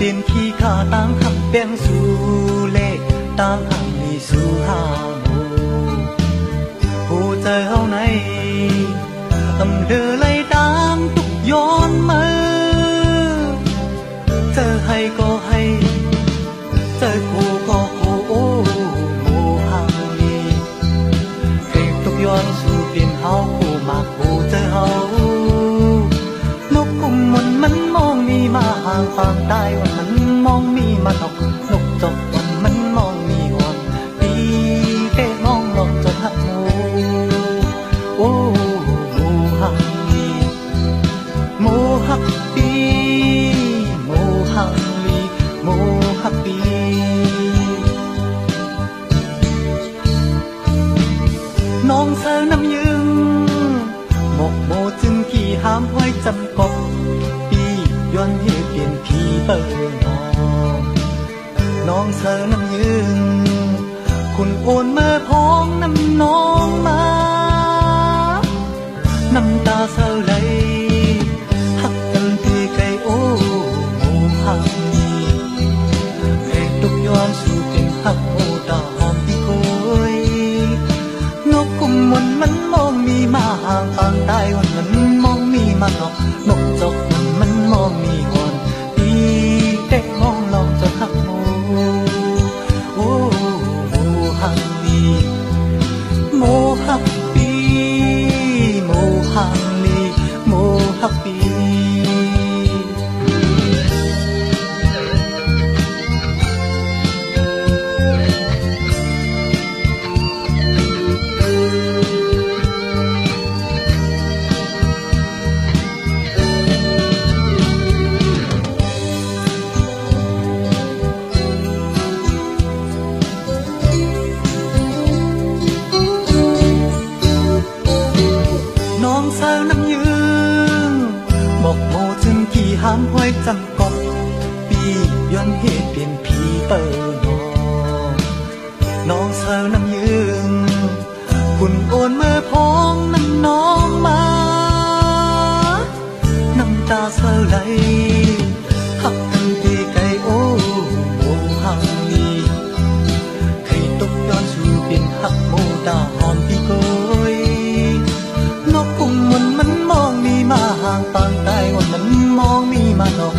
tiền khi khả tăng khắp bên su lệ tăng hàng đi su hà hồ trời hậu này âm đưa lấy đang tục giòn mơ trời hay có hay trời khô có khô mồ hàng đi cây tục giòn su tiền hao khô mà hồ trời hậu nốc cùng mình mắn mong mi mà hàng phàm taiวันมันมองมีมาตกนกจบวันมันมองมีอ่อนปีเตะมองหลอกจนหักโมโอ้โมหักลีโมหักปีโมหักลีโมหักปีน้องเธอน้ำยึงหมกโมจึงขี่ห้ามไว้จำกบย้อนให้เปลี่ยนผีเปิดน้องเธอน้ำยืนคุณโอนเมื่อพ้องน้ำน้องมาน้ำตาเศร้าไหลหักกันที่ไกลโอ้โมหักแม่ตุกย้อนสู่เป็นหักโอตาหอมที่โคยนกกุมมนมันมองมีมาห่างปางตายวันมันมองมีมาหลอกนกจกมันมองมีอ่อนปีเด็กมองลองจนหักโมโอ้โมหักลีโมหักปีโมหักลีโมหักปีห้ามไว้จำกบปีย้อนเหตุเปลี่ยนผีเปิดน้องเธอน้ำยืนคุณโอนเมื่อพ้องน้ำน้องมาน้ำตาเธอไหลหักกันที่ไกลโอ้โมหักลีใครตกย้อนสู่เป็นหักโมตาหอมพี่โกยนกกุมมันมองมีมาห่างปางตายวันมันมองมีมาหนอก